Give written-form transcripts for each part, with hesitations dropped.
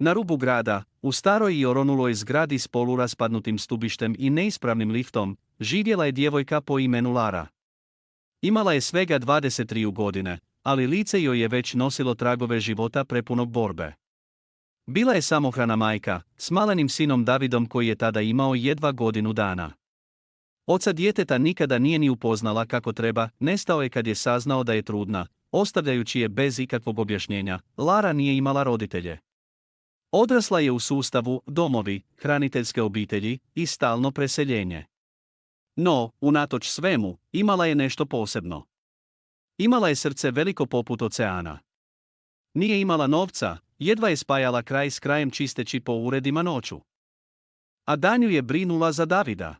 Na rubu grada, u staroj i oronuloj zgradi s poluraspadnutim stubištem i neispravnim liftom, živjela je djevojka po imenu Lara. Imala je svega 23 godine, ali lice joj je već nosilo tragove života prepunog borbe. Bila je samohrana majka, s malenim sinom Davidom koji je tada imao jedva godinu dana. Oca djeteta nikada nije ni upoznala kako treba, nestao je kad je saznao da je trudna, ostavljajući je bez ikakvog objašnjenja. Lara nije imala roditelje. Odrasla je u sustavu domovi, hraniteljske obitelji i stalno preseljenje. No, unatoč svemu, imala je nešto posebno. Imala je srce veliko poput oceana. Nije imala novca, jedva je spajala kraj s krajem čisteći po uredima noću. A danju je brinula za Davida.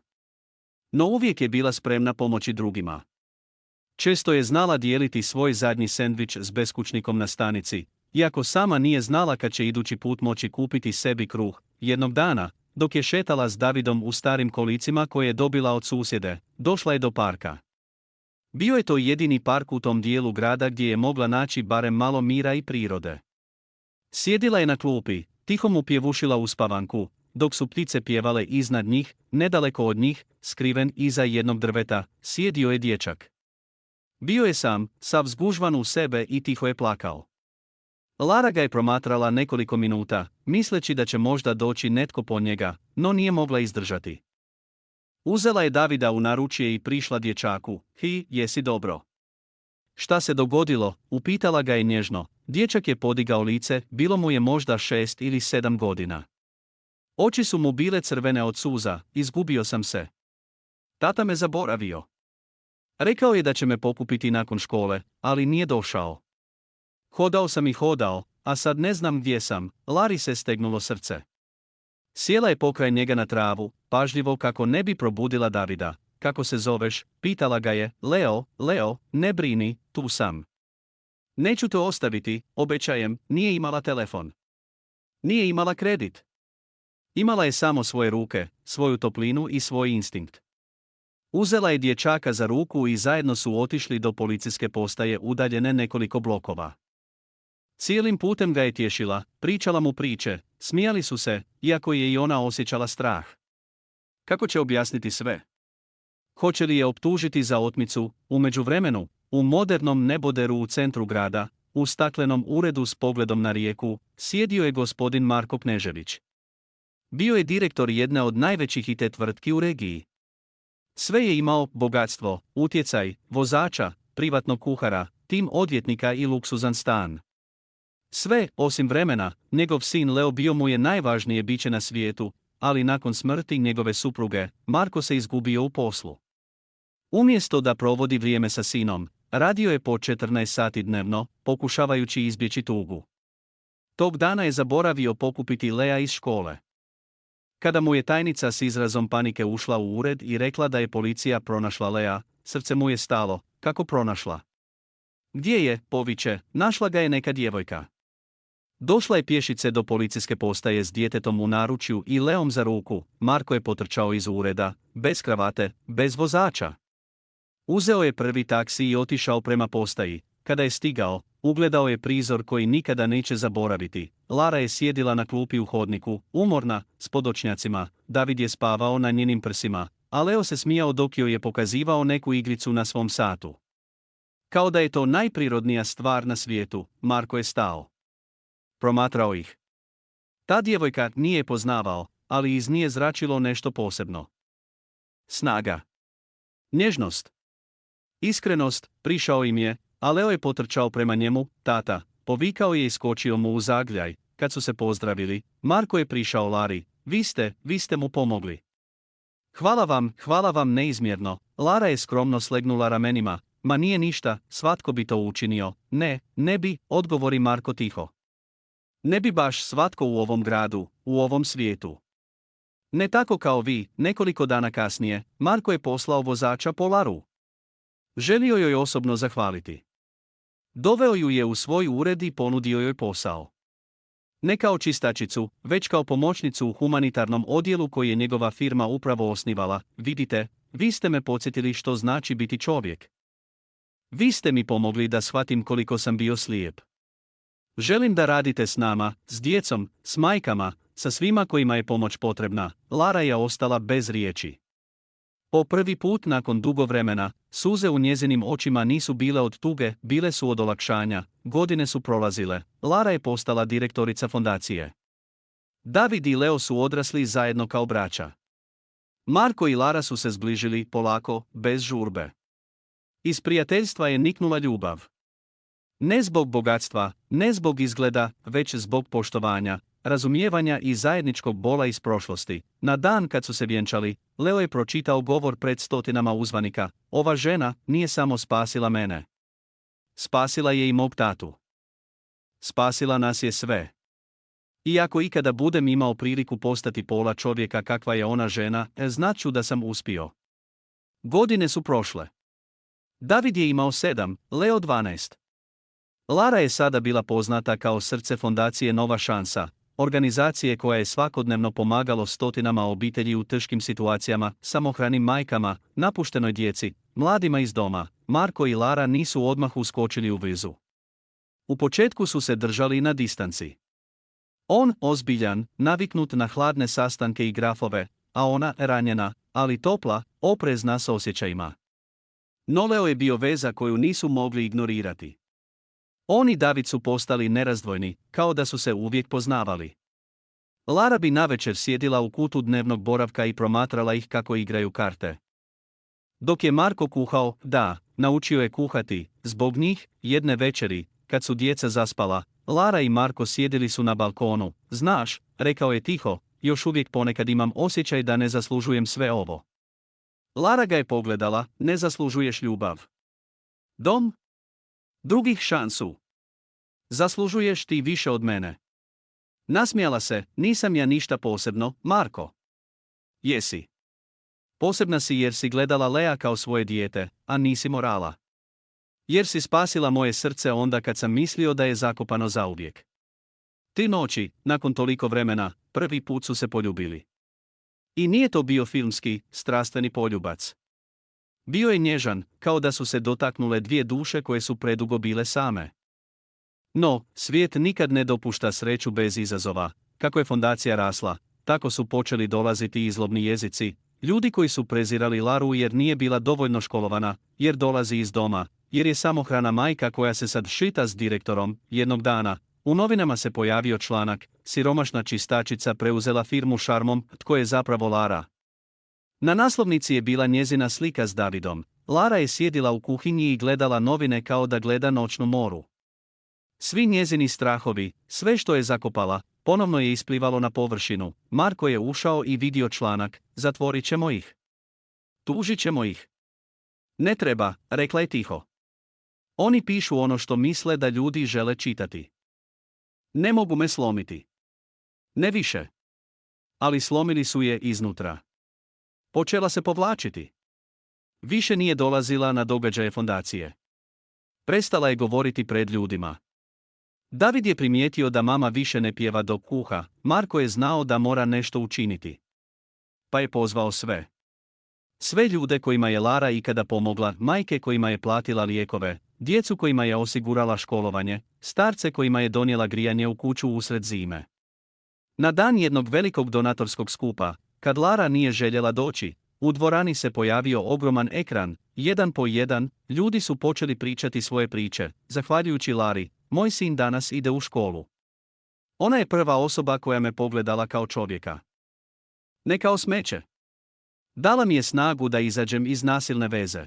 No uvijek je bila spremna pomoći drugima. Često je znala dijeliti svoj zadnji sendvič s beskućnikom na stanici, iako sama nije znala kad će idući put moći kupiti sebi kruh. Jednog dana, dok je šetala s Davidom u starim kolicima koje je dobila od susjede, došla je do parka. Bio je to jedini park u tom dijelu grada gdje je mogla naći barem malo mira i prirode. Sjedila je na klupi, tiho mu pjevušila uspavanku, dok su ptice pjevale iznad njih, nedaleko od njih, skriven iza jednog drveta, sjedio je dječak. Bio je sam, sav zgužvan u sebe i tiho je plakao. Lara ga je promatrala nekoliko minuta, misleći da će možda doći netko po njega, no nije mogla izdržati. Uzela je Davida u naručje i prišla dječaku. Jesi dobro? Šta se dogodilo? Upitala ga je nježno. Dječak je podigao lice, bilo mu je možda 6 ili 7 godina. Oči su mu bile crvene od suza, izgubio sam se. Tata me zaboravio. Rekao je da će me pokupiti nakon škole, ali nije došao. Hodao sam i hodao, a sad ne znam gdje sam. Lari se stegnulo srce. Sjela je pokraj njega na travu, pažljivo kako ne bi probudila Davida. Kako se zoveš? Pitala ga je. Leo, ne brini, tu sam. Neću te ostaviti, obećajem. Nije imala telefon. Nije imala kredit. Imala je samo svoje ruke, svoju toplinu i svoj instinkt. Uzela je dječaka za ruku i zajedno su otišli do policijske postaje udaljene nekoliko blokova. Cijelim putem ga je tješila, pričala mu priče, smijali su se, iako je i ona osjećala strah. Kako će objasniti sve? Hoće li je optužiti za otmicu? U međuvremenu, u modernom neboderu u centru grada, u staklenom uredu s pogledom na rijeku, sjedio je gospodin Marko Knežević. Bio je direktor jedne od najvećih IT tvrtki u regiji. Sve je imao: bogatstvo, utjecaj, vozača, privatnog kuhara, tim odvjetnika i luksuzan stan. Sve, osim vremena. Njegov sin Leo bio mu je najvažnije biće na svijetu, ali nakon smrti njegove supruge, Marko se izgubio u poslu. Umjesto da provodi vrijeme sa sinom, radio je po 14 sati dnevno, pokušavajući izbjeći tugu. Tog dana je zaboravio pokupiti Lea iz škole. Kada mu je tajnica s izrazom panike ušla u ured i rekla da je policija pronašla Lea, srce mu je stalo. Kako pronašla? Gdje je? Poviće, našla ga je neka djevojka. Došla je pješice do policijske postaje s djetetom u naručju i Leom za ruku. Marko je potrčao iz ureda, bez kravate, bez vozača. Uzeo je prvi taksi i otišao prema postaji. Kada je stigao, ugledao je prizor koji nikada neće zaboraviti. Lara je sjedila na klupi u hodniku, umorna, s podočnjacima. David je spavao na njenim prsima, a Leo se smijao dok joj je pokazivao neku igricu na svom satu. Kao da je to najprirodnija stvar na svijetu, Marko je stao. Promatrao ih. Ta djevojka nije je poznavao, ali iz nje zračilo nešto posebno. Snaga. Nježnost. Iskrenost. Prišao im je, a Leo je potrčao prema njemu. Tata, povikao je i skočio mu u zagrljaj. Kad su se pozdravili, Marko je prišao Lari. Vi ste mu pomogli. Hvala vam neizmjerno. Lara je skromno slegnula ramenima. Ma nije ništa, svatko bi to učinio. Ne bi, odgovori Marko tiho. Ne bi baš svatko u ovom gradu, u ovom svijetu. Ne tako kao vi. Nekoliko dana kasnije, Marko je poslao vozača po Laru. Želio joj osobno zahvaliti. Doveo ju je u svoj ured i ponudio joj posao. Ne kao čistačicu, već kao pomoćnicu u humanitarnom odjelu koji je njegova firma upravo osnivala. Vidite, vi ste me podsjetili što znači biti čovjek. Vi ste mi pomogli da shvatim koliko sam bio slijep. Želim da radite s nama, s djecom, s majkama, sa svima kojima je pomoć potrebna. Lara je ostala bez riječi. Po prvi put nakon dugo vremena, suze u njezinim očima nisu bile od tuge, bile su od olakšanja. Godine su prolazile, Lara je postala direktorica fondacije. David i Leo su odrasli zajedno kao braća. Marko i Lara su se zbližili polako, bez žurbe. Iz prijateljstva je niknula ljubav. Ne zbog bogatstva, ne zbog izgleda, već zbog poštovanja, razumijevanja i zajedničkog bola iz prošlosti. Na dan kad su se vjenčali, Leo je pročitao govor pred stotinama uzvanika. Ova žena nije samo spasila mene. Spasila je i mog tatu. Spasila nas je sve. I ako ikada budem imao priliku postati pola čovjeka kakva je ona žena, znat ću da sam uspio. Godine su prošle. David je imao 7, Leo 12. Lara je sada bila poznata kao srce fondacije Nova šansa, organizacije koja je svakodnevno pomagalo stotinama obitelji u teškim situacijama, samohranim majkama, napuštenoj djeci, mladima iz doma. Marko i Lara nisu odmah uskočili u vezu. U početku su se držali na distanci. On, ozbiljan, naviknut na hladne sastanke i grafove, a ona, ranjena, ali topla, oprezna s osjećajima. No Leo je bio veza koju nisu mogli ignorirati. On i David su postali nerazdvojni, kao da su se uvijek poznavali. Lara bi navečer sjedila u kutu dnevnog boravka i promatrala ih kako igraju karte. Dok je Marko kuhao, da, naučio je kuhati, zbog njih, jedne večeri, kad su djeca zaspala, Lara i Marko sjedili su na balkonu. Znaš, rekao je tiho, još uvijek ponekad imam osjećaj da ne zaslužujem sve ovo. Lara ga je pogledala, ne zaslužuješ ljubav. Dom? Drugih šansu. Zaslužuješ ti više od mene. Nasmijala se, nisam ja ništa posebno, Marko. Jesi. Posebna si jer si gledala Lea kao svoje dijete, a nisi morala. Jer si spasila moje srce onda kad sam mislio da je zakopano zauvijek. Ti noći, nakon toliko vremena, prvi put su se poljubili. I nije to bio filmski, strastveni poljubac. Bio je nježan, kao da su se dotaknule dvije duše koje su predugo bile same. No, svijet nikad ne dopušta sreću bez izazova. Kako je fondacija rasla, tako su počeli dolaziti izlobni jezici, ljudi koji su prezirali Laru jer nije bila dovoljno školovana, jer dolazi iz doma, jer je samohrana majka koja se sad šita s direktorom. Jednog dana, u novinama se pojavio članak, siromašna čistačica preuzela firmu šarmom, tko je zapravo Lara. Na naslovnici je bila njezina slika s Davidom. Lara je sjedila u kuhinji i gledala novine kao da gleda noćnu moru. Svi njezini strahovi, sve što je zakopala, ponovno je isplivalo na površinu. Marko je ušao i vidio članak, zatvorit ćemo ih. Tužit ćemo ih. Ne treba, rekla je tiho. Oni pišu ono što misle da ljudi žele čitati. Ne mogu me slomiti. Ne više. Ali slomili su je iznutra. Počela se povlačiti. Više nije dolazila na događaje fondacije. Prestala je govoriti pred ljudima. David je primijetio da mama više ne pjeva dok kuha. Marko je znao da mora nešto učiniti. Pa je pozvao sve. Sve ljude kojima je Lara ikada pomogla, majke kojima je platila lijekove, djecu kojima je osigurala školovanje, starce kojima je donijela grijanje u kuću usred zime. Na dan jednog velikog donatorskog skupa, kad Lara nije željela doći, u dvorani se pojavio ogroman ekran, jedan po jedan, ljudi su počeli pričati svoje priče. Zahvaljujući Lari, moj sin danas ide u školu. Ona je prva osoba koja me pogledala kao čovjeka. Ne kao smeće. Dala mi je snagu da izađem iz nasilne veze.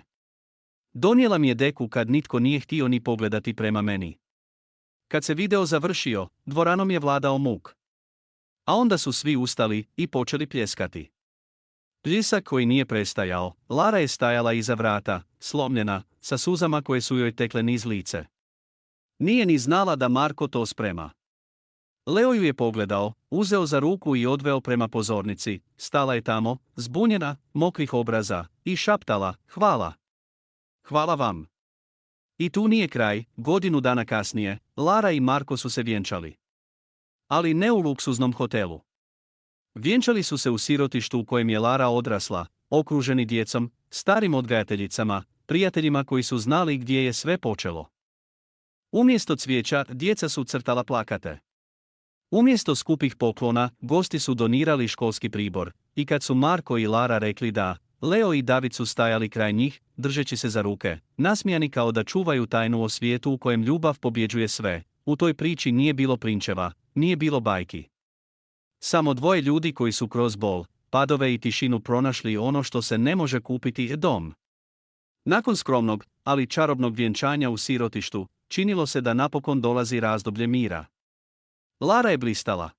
Donijela mi je deku kad nitko nije htio ni pogledati prema meni. Kad se video završio, dvoranom je vladao muk. A onda su svi ustali i počeli pljeskati. Pljesak koji nije prestajao, Lara je stajala iza vrata, slomljena, sa suzama koje su joj tekle niz lice. Nije ni znala da Marko to sprema. Leo ju je pogledao, uzeo za ruku i odveo prema pozornici, stala je tamo, zbunjena, mokrih obraza, i šaptala, hvala. Hvala vam. I tu nije kraj, godinu dana kasnije, Lara i Marko su se vjenčali. Ali ne u luksuznom hotelu. Vjenčali su se u sirotištu u kojem je Lara odrasla, okruženi djecom, starim odgajateljicama, prijateljima koji su znali gdje je sve počelo. Umjesto cvijeća, djeca su crtala plakate. Umjesto skupih poklona, gosti su donirali školski pribor, i kad su Marko i Lara rekli da, Leo i David su stajali kraj njih, držeći se za ruke, nasmijani kao da čuvaju tajnu o svijetu u kojem ljubav pobjeđuje sve. U toj priči nije bilo prinčeva, nije bilo bajki. Samo dvoje ljudi koji su kroz bol, padove i tišinu pronašli ono što se ne može kupiti, dom. Nakon skromnog, ali čarobnog vjenčanja u sirotištu, činilo se da napokon dolazi razdoblje mira. Lara je blistala.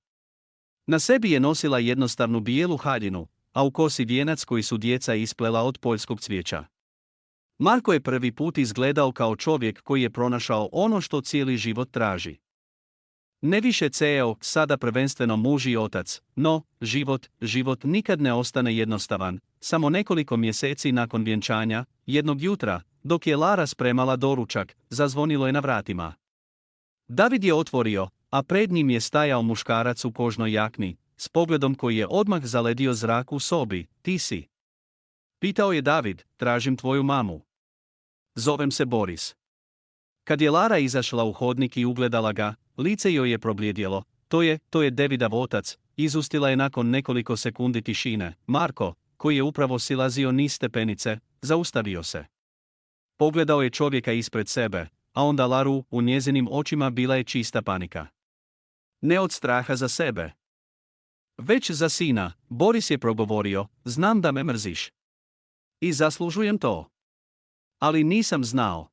Na sebi je nosila jednostavnu bijelu haljinu, a u kosi vijenac koji su djeca isplela od poljskog cvijeća. Marko je prvi put izgledao kao čovjek koji je pronašao ono što cijeli život traži. Ne više CEO, sada prvenstveno muž i otac, no, život nikad ne ostane jednostavan. Samo nekoliko mjeseci nakon vjenčanja, jednog jutra, dok je Lara spremala doručak, zazvonilo je na vratima. David je otvorio, a pred njim je stajao muškarac u kožnoj jakni, s pogledom koji je odmah zaledio zrak u sobi. Ti si? Pitao je David, tražim tvoju mamu. Zovem se Boris. Kad je Lara izašla u hodnik i ugledala ga, lice joj je probljedjelo. To je Davidov otac, izustila je nakon nekoliko sekundi tišine. Marko, koji je upravo silazio niz stepenice, zaustavio se. Pogledao je čovjeka ispred sebe, a onda Laru, u njezinim očima bila je čista panika. Ne od straha za sebe, već za sina. Boris je progovorio, znam da me mrziš. I zaslužujem to. Ali nisam znao.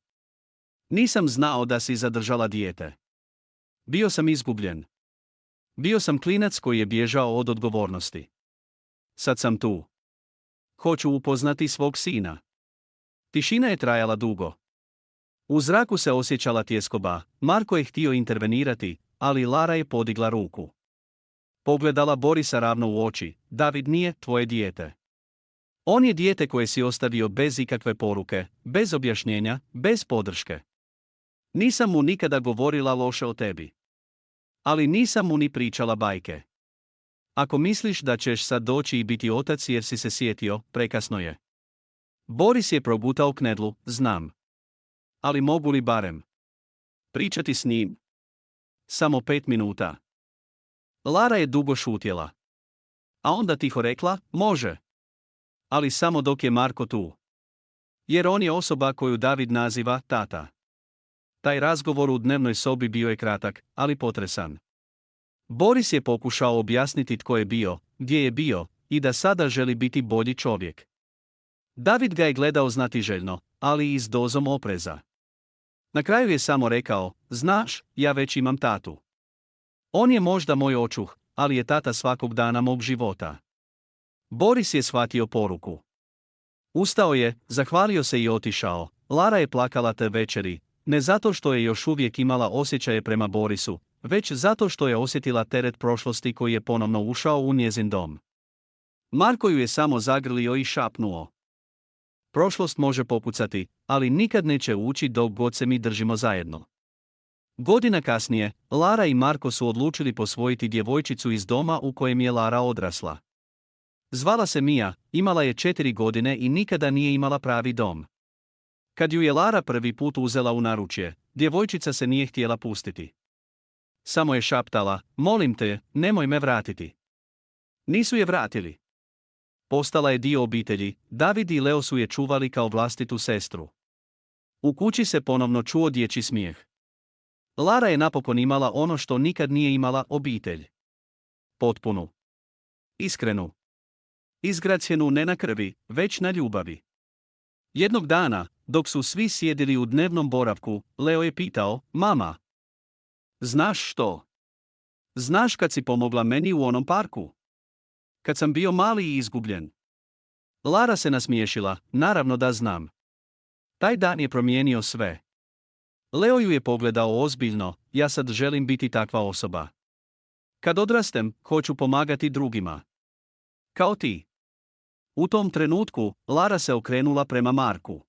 Nisam znao da si zadržala dijete. Bio sam izgubljen. Bio sam klinac koji je bježao od odgovornosti. Sad sam tu. Hoću upoznati svog sina. Tišina je trajala dugo. U zraku se osjećala tjeskoba. Marko je htio intervenirati, ali Lara je podigla ruku. Pogledala Borisa ravno u oči. David nije tvoje dijete. On je dijete koje si ostavio bez ikakve poruke, bez objašnjenja, bez podrške. Nisam mu nikada govorila loše o tebi. Ali nisam mu ni pričala bajke. Ako misliš da ćeš sad doći i biti otac jer si se sjetio, prekasno je. Boris je progutao knedlu, znam. Ali mogu li barem pričati s njim? Samo 5 minuta. Lara je dugo šutjela. A onda tiho rekla, može. Ali samo dok je Marko tu. Jer on je osoba koju David naziva tata. Taj razgovor u dnevnoj sobi bio je kratak, ali potresan. Boris je pokušao objasniti tko je bio, gdje je bio, i da sada želi biti bolji čovjek. David ga je gledao znatiželjno, ali i s dozom opreza. Na kraju je samo rekao, znaš, ja već imam tatu. On je možda moj očuh, ali je tata svakog dana mog života. Boris je shvatio poruku. Ustao je, zahvalio se i otišao. Lara je plakala te večeri, ne zato što je još uvijek imala osjećaje prema Borisu, već zato što je osjetila teret prošlosti koji je ponovno ušao u njezin dom. Marko ju je samo zagrlio i šapnuo. Prošlost može popucati, ali nikad neće ući dok god se mi držimo zajedno. Godina kasnije, Lara i Marko su odlučili posvojiti djevojčicu iz doma u kojem je Lara odrasla. Zvala se Mia, imala je 4 godine i nikada nije imala pravi dom. Kad ju je Lara prvi put uzela u naručje, djevojčica se nije htjela pustiti. Samo je šaptala, molim te, nemoj me vratiti. Nisu je vratili. Postala je dio obitelji, David i Leo su je čuvali kao vlastitu sestru. U kući se ponovno čuo dječji smijeh. Lara je napokon imala ono što nikad nije imala, obitelj. Potpunu. Iskrenu. Izgrađenu ne na krvi, već na ljubavi. Jednog dana, dok su svi sjedili u dnevnom boravku, Leo je pitao, mama, znaš što? Znaš kad si pomogla meni u onom parku? Kad sam bio mali i izgubljen. Lara se nasmiješila, naravno da znam. Taj dan je promijenio sve. Leo ju je pogledao ozbiljno, ja sad želim biti takva osoba. Kad odrastem, hoću pomagati drugima. Kao ti. U tom trenutku, Lara se okrenula prema Marku.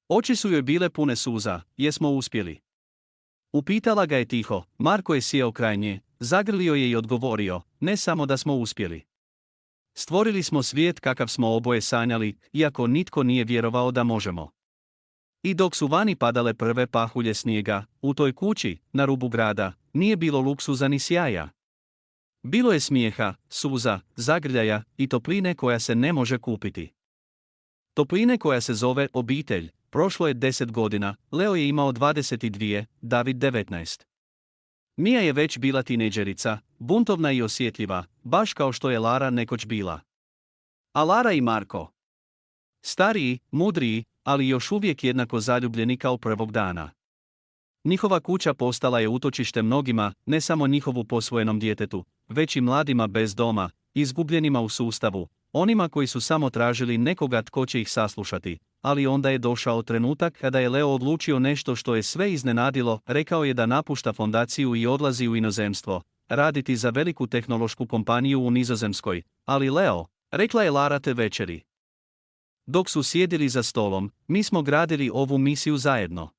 Oči su joj bile pune suza, jesmo uspjeli? Upitala ga je tiho, Marko je sjeo kraj nje, zagrlio je i odgovorio, ne samo da smo uspjeli. Stvorili smo svijet kakav smo oboje sanjali, iako nitko nije vjerovao da možemo. I dok su vani padale prve pahulje snijega, u toj kući, na rubu grada, nije bilo luksuza ni sjaja. Bilo je smijeha, suza, zagrljaja i topline koja se ne može kupiti. Topline koja se zove obitelj. Prošlo je 10 godina, Leo je imao 22, David 19. Mia je već bila tinejdžerica, buntovna i osjetljiva, baš kao što je Lara nekoć bila. A Lara i Marko? Stariji, mudriji, ali još uvijek jednako zaljubljeni kao prvog dana. Njihova kuća postala je utočište mnogima, ne samo njihovu posvojenom djetetu, već i mladima bez doma, izgubljenima u sustavu, onima koji su samo tražili nekoga tko će ih saslušati. Ali onda je došao trenutak kada je Leo odlučio nešto što je sve iznenadilo, rekao je da napušta fondaciju i odlazi u inozemstvo, raditi za veliku tehnološku kompaniju u Nizozemskoj. Ali Leo, rekla je Lara te večeri. Dok su sjedili za stolom, mi smo gradili ovu misiju zajedno.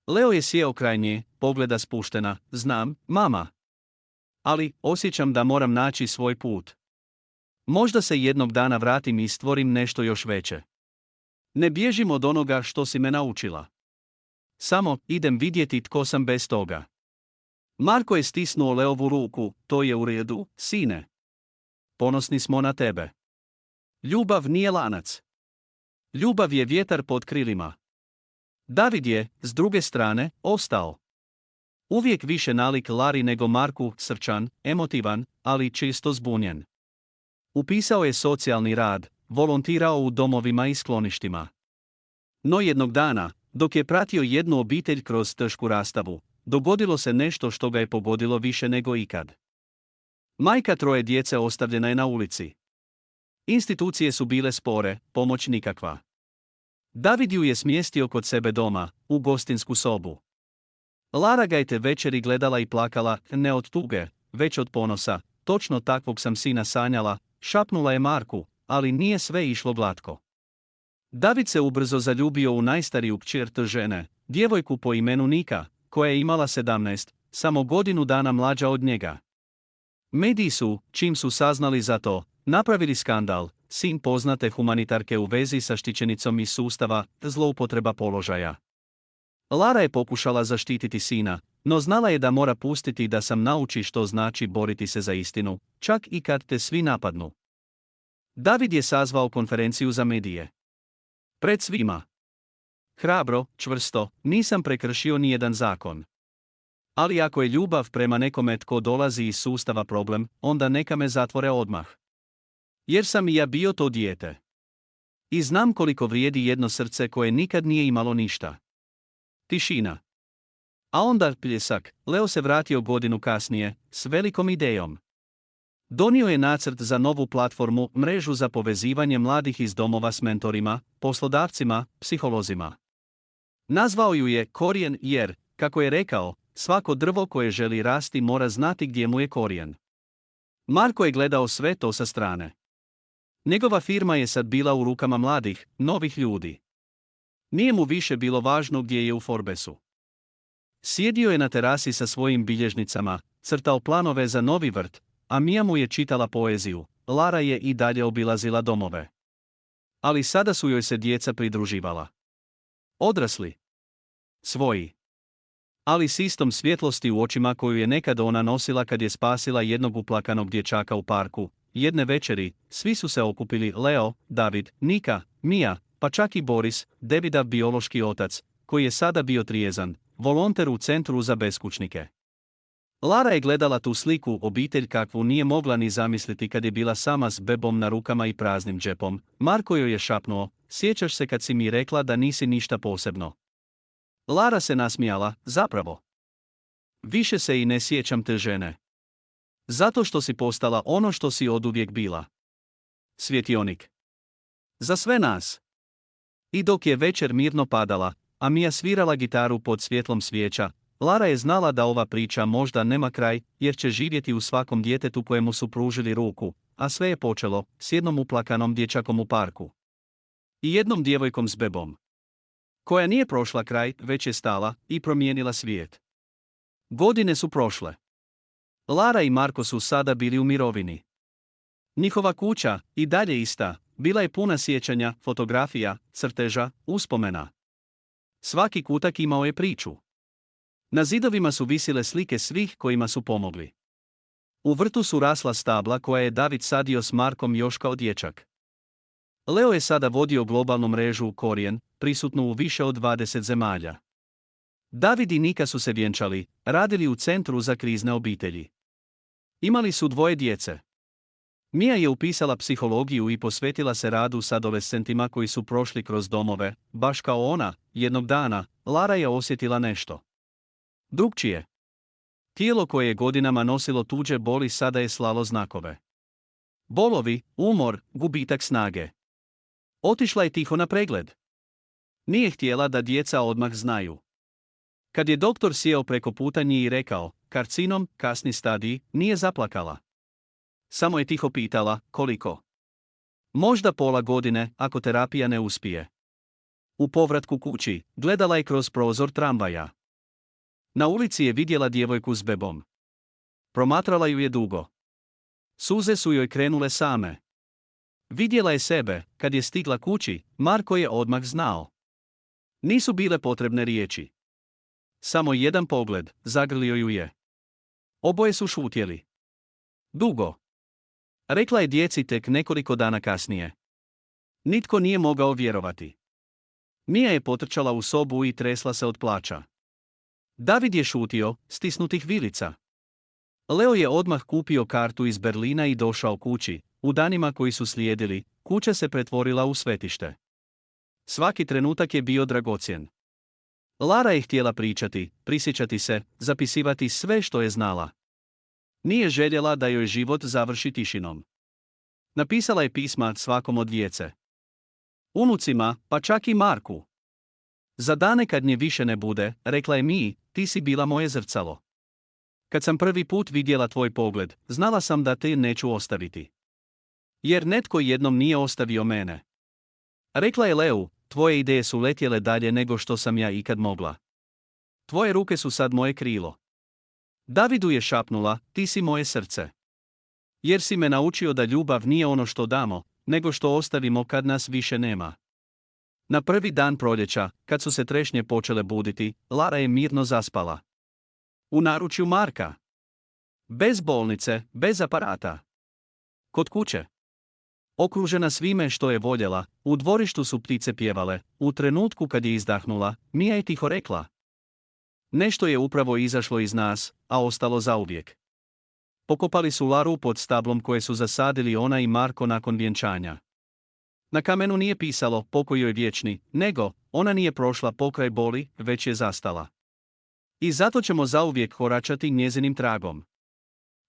Leo je sjeo kraj nje, pogleda spuštena, znam, mama. Ali, osjećam da moram naći svoj put. Možda se jednog dana vratim i stvorim nešto još veće. Ne bježim od onoga što si me naučila. Samo, idem vidjeti tko sam bez toga. Marko je stisnuo Leovu ruku, to je u redu, sine. Ponosni smo na tebe. Ljubav nije lanac. Ljubav je vjetar pod krilima. David je, s druge strane, ostao. Uvijek više nalik Lari nego Marku, srčan, emotivan, ali čisto zbunjen. Upisao je socijalni rad, volontirao u domovima i skloništima. No jednog dana, dok je pratio jednu obitelj kroz tešku rastavu, dogodilo se nešto što ga je pogodilo više nego ikad. Majka troje djece ostavljena je na ulici. Institucije su bile spore, pomoć nikakva. David ju je smjestio kod sebe doma, u gostinsku sobu. Lara ga je te večeri gledala i plakala, ne od tuge, već od ponosa, točno takvog sam sina sanjala, šapnula je Marku, ali nije sve išlo glatko. David se ubrzo zaljubio u najstariju kćer te žene, djevojku po imenu Nika, koja je imala 17, samo godinu dana mlađa od njega. Mediji su, čim su saznali za to, napravili skandal, sin poznate humanitarke u vezi sa štićenicom iz sustava, zloupotreba položaja. Lara je pokušala zaštititi sina, no znala je da mora pustiti da sam nauči što znači boriti se za istinu, čak i kad te svi napadnu. David je sazvao konferenciju za medije. Pred svima. Hrabro, čvrsto, nisam prekršio nijedan zakon. Ali ako je ljubav prema nekome tko dolazi iz sustava problem, onda neka me zatvore odmah. Jer sam i ja bio to dijete. I znam koliko vrijedi jedno srce koje nikad nije imalo ništa. Tišina. A onda pljesak. Leo se vratio godinu kasnije, s velikom idejom. Donio je nacrt za novu platformu, mrežu za povezivanje mladih iz domova s mentorima, poslodavcima, psiholozima. Nazvao ju je korijen jer, kako je rekao, svako drvo koje želi rasti mora znati gdje mu je korijen. Marko je gledao sve to sa strane. Njegova firma je sad bila u rukama mladih, novih ljudi. Nije mu više bilo važno gdje je u Forbesu. Sjedio je na terasi sa svojim bilježnicama, crtao planove za novi vrt, a Mia mu je čitala poeziju. Lara je i dalje obilazila domove. Ali sada su joj se djeca pridruživala. Odrasli. Svoji. Ali s istom svjetlosti u očima koju je nekad ona nosila kad je spasila jednog uplakanog dječaka u parku. Jedne večeri, svi su se okupili: Leo, David, Nika, Mia, pa čak i Boris, Davidav biološki otac, koji je sada bio trijezan, volonter u centru za beskućnike. Lara je gledala tu sliku obitelj kakvu nije mogla ni zamisliti kad je bila sama s bebom na rukama i praznim džepom. Marko joj je šapnuo: sjećaš se kad si mi rekla da nisi ništa posebno? Lara se nasmijala: zapravo. Više se i ne sjećam te žene. Zato što si postala ono što si oduvijek bila. Svjetionik. Za sve nas. I dok je večer mirno padala, a Mia svirala gitaru pod svjetlom svijeća, Lara je znala da ova priča možda nema kraj, jer će živjeti u svakom djetetu kojemu su pružili ruku, a sve je počelo s jednom uplakanom dječakom u parku. I jednom djevojkom s bebom. Koja nije prošla kraj, već je stala i promijenila svijet. Godine su prošle. Lara i Marko su sada bili u mirovini. Njihova kuća, i dalje ista, bila je puna sjećanja, fotografija, crteža, uspomena. Svaki kutak imao je priču. Na zidovima su visile slike svih kojima su pomogli. U vrtu su rasla stabla koja je David sadio s Markom još kao dječak. Leo je sada vodio globalnu mrežu Korijen, prisutnu u više od 20 zemalja. David i Nika su se vjenčali, radili u centru za krizne obitelji. Imali su 2 djece. Mia je upisala psihologiju i posvetila se radu s adolescentima koji su prošli kroz domove, baš kao ona. Jednog dana, Lara je osjetila nešto drukčije. Tijelo koje je godinama nosilo tuđe boli sada je slalo znakove. Bolovi, umor, gubitak snage. Otišla je tiho na pregled. Nije htjela da djeca odmah znaju. Kad je doktor sjeo preko puta nje i rekao, karcinom, kasni stadij, nije zaplakala. Samo je tiho pitala, koliko? Možda pola godine, ako terapija ne uspije. U povratku kući, gledala je kroz prozor tramvaja. Na ulici je vidjela djevojku s bebom. Promatrala ju je dugo. Suze su joj krenule same. Vidjela je sebe, kad je stigla kući, Marko je odmah znao. Nisu bile potrebne riječi. Samo jedan pogled, zagrlio ju je. Oboje su šutjeli. Dugo. Rekla je djeci tek nekoliko dana kasnije. Nitko nije mogao vjerovati. Mia je potrčala u sobu i tresla se od plača. David je šutio, stisnutih vilica. Leo je odmah kupio kartu iz Berlina i došao kući. U danima koji su slijedili, kuća se pretvorila u svetište. Svaki trenutak je bio dragocjen. Lara je htjela pričati, prisjećati se, zapisivati sve što je znala. Nije željela da joj život završi tišinom. Napisala je pisma svakom od djece. Unucima, pa čak i Marku. Za dane kad nje više ne bude, rekla je Mii, ti si bila moje zrcalo. Kad sam prvi put vidjela tvoj pogled, znala sam da te neću ostaviti. Jer netko jednom nije ostavio mene. Rekla je Leu, tvoje ideje su letjele dalje nego što sam ja ikad mogla. Tvoje ruke su sad moje krilo. Davidu je šapnula, ti si moje srce. Jer si me naučio da ljubav nije ono što damo, nego što ostavimo kad nas više nema. Na prvi dan proljeća, kad su se trešnje počele buditi, Lara je mirno zaspala. U naručju Marka. Bez bolnice, bez aparata. Kod kuće. Okružena svime što je voljela, u dvorištu su ptice pjevale, u trenutku kad je izdahnula, Mia je tiho rekla. Nešto je upravo izašlo iz nas, a ostalo zauvijek. Pokopali su Laru pod stablom koje su zasadili ona i Marko nakon vjenčanja. Na kamenu nije pisalo pokoj joj vječni, nego ona nije prošla pokraj boli, već je zastala. I zato ćemo zauvijek koračati njezinim tragom.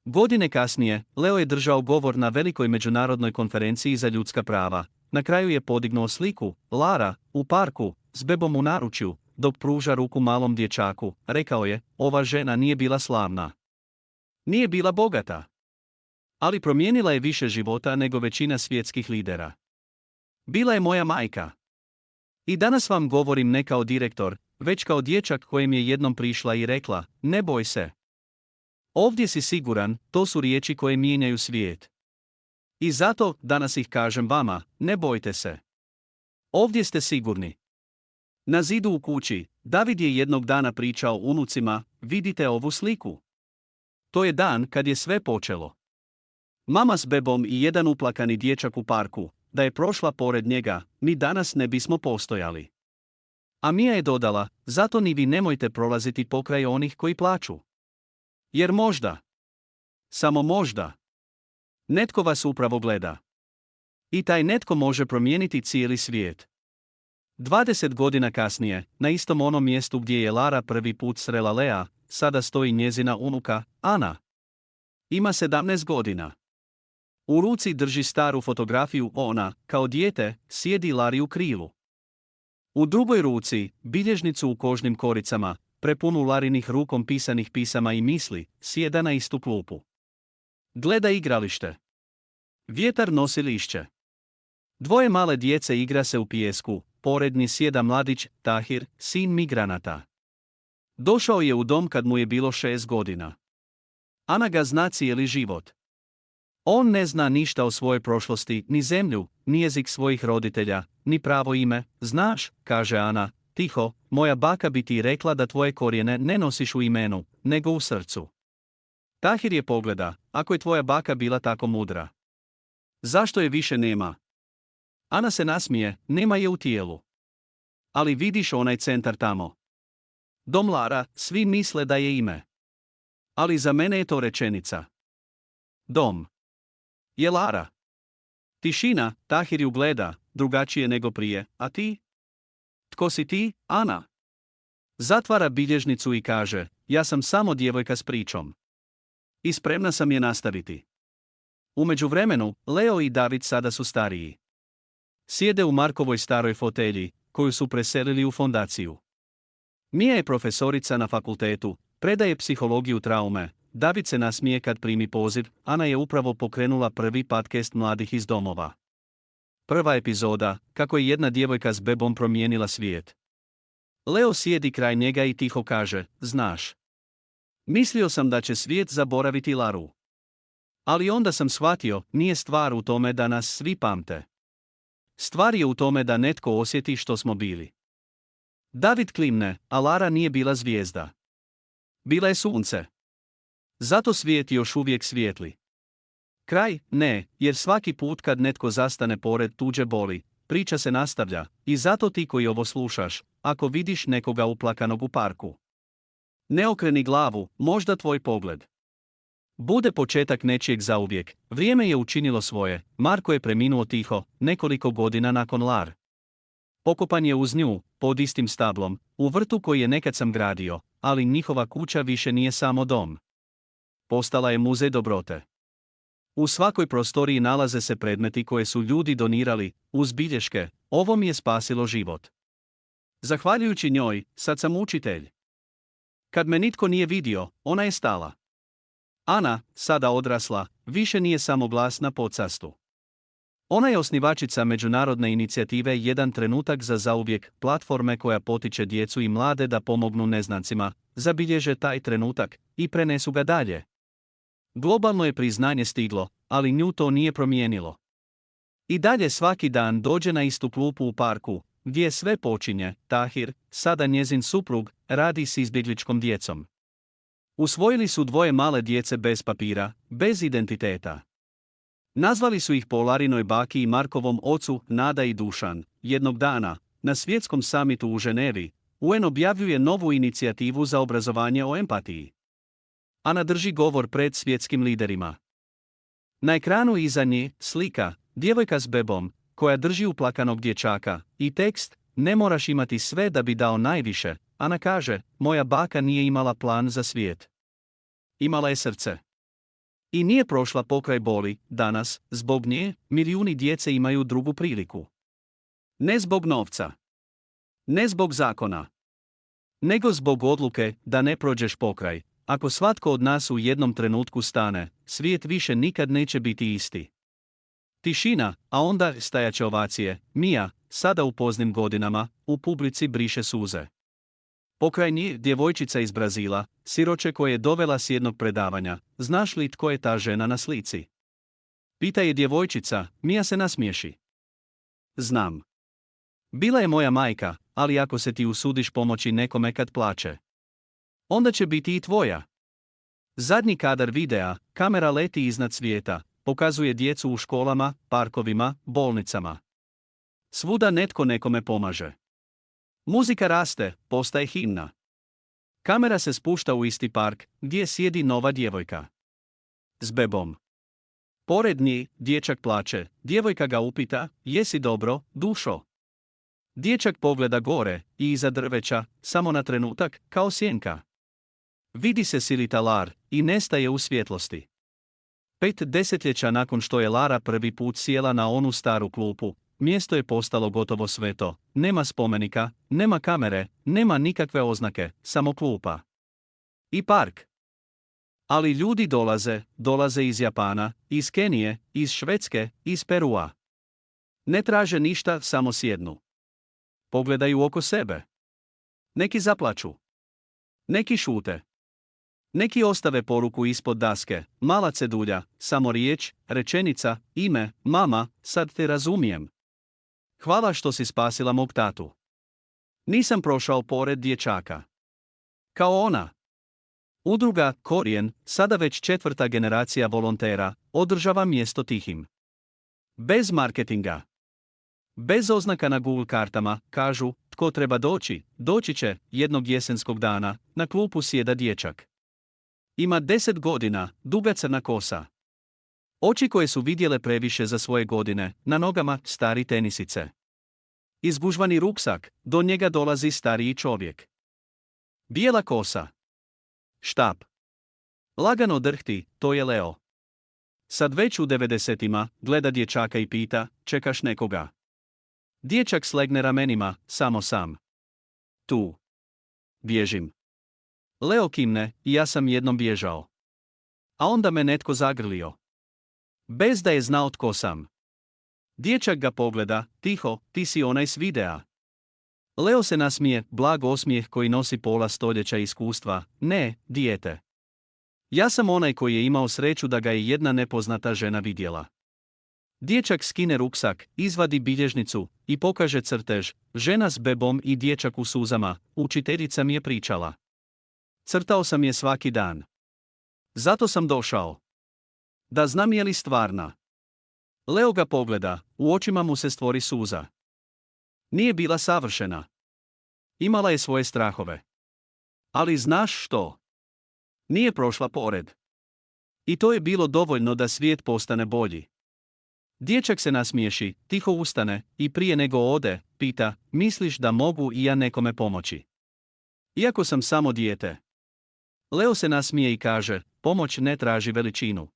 Godine kasnije, Leo je držao govor na velikoj međunarodnoj konferenciji za ljudska prava. Na kraju je podignuo sliku, Lara, u parku, s bebom u naručju, dok pruža ruku malom dječaku. Rekao je, ova žena nije bila slavna. Nije bila bogata. Ali promijenila je više života nego većina svjetskih lidera. Bila je moja majka. I danas vam govorim ne kao direktor, već kao dječak kojem je jednom prišla i rekla, ne boj se. Ovdje si siguran, to su riječi koje mijenjaju svijet. I zato, danas ih kažem vama, ne bojte se. Ovdje ste sigurni. Na zidu u kući, David je jednog dana pričao unucima, vidite ovu sliku. To je dan kad je sve počelo. Mama s bebom i jedan uplakani dječak u parku, da je prošla pored njega, mi danas ne bismo postojali. A Mia je dodala, zato ni vi nemojte prolaziti pokraj onih koji plaču. Jer možda, samo možda, netko vas upravo gleda. I taj netko može promijeniti cijeli svijet. 20 godina kasnije, na istom onom mjestu gdje je Lara prvi put srela Lea, sada stoji njezina unuka, Ana. Ima 17 godina. U ruci drži staru fotografiju ona, kao dijete, sjedi Lari u krilu. U drugoj ruci, bilježnicu u kožnim koricama, prepunu Larinih rukom pisanih pisama i misli, sjeda na istu klupu. Gleda igralište. Vjetar nosi lišće. Dvoje male djece igra se u pijesku, pored njih sjeda mladić, Tahir, sin migranata. Došao je u dom kad mu je bilo 6 godina. Ana ga zna cijeli život. On ne zna ništa o svojoj prošlosti, ni zemlju, ni jezik svojih roditelja, ni pravo ime. Znaš, kaže Ana, tiho, moja baka bi ti rekla da tvoje korijene ne nosiš u imenu, nego u srcu. Tahir je pogleda, ako je tvoja baka bila tako mudra. Zašto je više nema? Ana se nasmije, nema je u tijelu. Ali vidiš onaj centar tamo. Dom Lara, svi misle da je ime. Ali za mene je to rečenica. Dom. Je Lara. Tišina, Tahir ju gleda, drugačije nego prije, a ti? Tko si ti, Ana? Zatvara bilježnicu i kaže, ja sam samo djevojka s pričom. I spremna sam je nastaviti. U međuvremenu, Leo i David sada su stariji. Sjede u Markovoj staroj fotelji, koju su preselili u fondaciju. Mija je profesorica na fakultetu, predaje psihologiju traume, David se nasmije kad primi poziv, Ana je upravo pokrenula prvi podcast mladih iz domova. Prva epizoda, kako je jedna djevojka s bebom promijenila svijet. Leo sjedi kraj njega i tiho kaže, znaš. Mislio sam da će svijet zaboraviti Laru. Ali onda sam shvatio, nije stvar u tome da nas svi pamte. Stvar je u tome da netko osjeti što smo bili. David klimne, a Lara nije bila zvijezda. Bila je sunce. Zato svijet još uvijek svijetli. Kraj, ne, jer svaki put kad netko zastane pored tuđe boli, priča se nastavlja, i zato ti koji ovo slušaš, ako vidiš nekoga uplakanog u parku. Ne okreni glavu, možda tvoj pogled bude početak nečijeg zauvijek, vrijeme je učinilo svoje, Marko je preminuo tiho, nekoliko godina nakon Lar. Pokopan je uz nju, pod istim stablom, u vrtu koji je nekad sam gradio, ali njihova kuća više nije samo dom. Postala je muzej dobrote. U svakoj prostoriji nalaze se predmeti koje su ljudi donirali, uz bilješke, ovo mi je spasilo život. Zahvaljujući njoj, sad sam učitelj. Kad me nitko nije vidio, ona je stala. Ana, sada odrasla, više nije samo glas na podcastu. Ona je osnivačica međunarodne inicijative Jedan trenutak za zauvijek, platforme koja potiče djecu i mlade da pomognu neznancima, zabilježe taj trenutak i prenesu ga dalje. Globalno je priznanje stiglo, ali nju to nije promijenilo. I dalje svaki dan dođe na istu klupu u parku, gdje sve počinje, Tahir, sada njezin suprug, radi s izbjegličkom djecom. Usvojili su dvoje male djece bez papira, bez identiteta. Nazvali su ih po Larinoj baki i Markovom ocu, Nada i Dušan. Jednog dana, na svjetskom samitu u Ženevi, UN objavljuje novu inicijativu za obrazovanje o empatiji. Ana drži govor pred svjetskim liderima. Na ekranu iza nje, slika, djevojka s bebom, koja drži uplakanog dječaka, i tekst, ne moraš imati sve da bi dao najviše. Ana kaže, moja baka nije imala plan za svijet. Imala je srce. I nije prošla pokraj boli, danas, zbog nje, milijuni djece imaju drugu priliku. Ne zbog novca. Ne zbog zakona. Nego zbog odluke da ne prođeš pokraj. Ako svatko od nas u jednom trenutku stane, svijet više nikad neće biti isti. Tišina, a onda stajaće ovacije. Mija, sada u poznim godinama, u publici briše suze. Pokraj nje djevojčica iz Brazila, siroče koje je dovela s jednog predavanja. Znaš li tko je ta žena na slici? Pita je djevojčica, Mija se nasmiješi. Znam. Bila je moja majka, ali ako se ti usudiš pomoći nekome kad plače, onda će biti i tvoja. Zadnji kadar videa, kamera leti iznad svijeta, pokazuje djecu u školama, parkovima, bolnicama. Svuda netko nekome pomaže. Muzika raste, postaje himna. Kamera se spušta u isti park, gdje sjedi nova djevojka. S bebom. Pored nje, dječak plače, djevojka ga upita, jesi dobro, dušo? Dječak pogleda gore, i iza drveća, samo na trenutak, kao sjenka. Vidi se silita Lar, i nestaje u svjetlosti. 5 desetljeća nakon što je Lara prvi put sjela na onu staru klupu, mjesto je postalo gotovo sveto, nema spomenika, nema kamere, nema nikakve oznake, samo klupa. I park. Ali ljudi dolaze iz Japana, iz Kenije, iz Švedske, iz Perua. Ne traže ništa, samo sjednu. Pogledaju oko sebe. Neki zaplaču. Neki šute. Neki ostave poruku ispod daske, mala cedulja, samo riječ, rečenica, ime, mama, sad te razumijem. Hvala što si spasila mog tatu. Nisam prošao pored dječaka. Kao ona. Udruga Korijen, sada već 4. generacija volontera, održava mjesto tihim. Bez marketinga. Bez oznaka na Google kartama, kažu, tko treba doći, doći će, jednog jesenskog dana, na klupu sjeda dječak. Ima 10 godina, duga crna kosa. Oči koje su vidjele previše za svoje godine, na nogama stari tenisice. Izgužvani ruksak, do njega dolazi stariji čovjek. Bijela kosa. Štap. Lagano drhti, to je Leo. Sad već u 90-ima, gleda dječaka i pita, čekaš nekoga? Dječak slegne ramenima, samo sam. Tu. Bježim. Leo kimne, i ja sam jednom bježao. A onda me netko zagrlio. Bez da je znao tko sam. Dječak ga pogleda, tiho, ti si onaj s videa. Leo se nasmije, blag osmijeh koji nosi pola stoljeća iskustva, ne, dijete. Ja sam onaj koji je imao sreću da ga je jedna nepoznata žena vidjela. Dječak skine ruksak, izvadi bilježnicu i pokaže crtež, žena s bebom i dječak u suzama, učiteljica mi je pričala. Crtao sam je svaki dan. Zato sam došao. Da znam je li stvarna. Leo ga pogleda, u očima mu se stvori suza. Nije bila savršena. Imala je svoje strahove. Ali znaš što? Nije prošla pored. I to je bilo dovoljno da svijet postane bolji. Dječak se nasmiješi, tiho ustane i prije nego ode, pita, misliš da mogu i ja nekome pomoći? Iako sam samo dijete. Leo se nasmije i kaže, pomoć ne traži veličinu.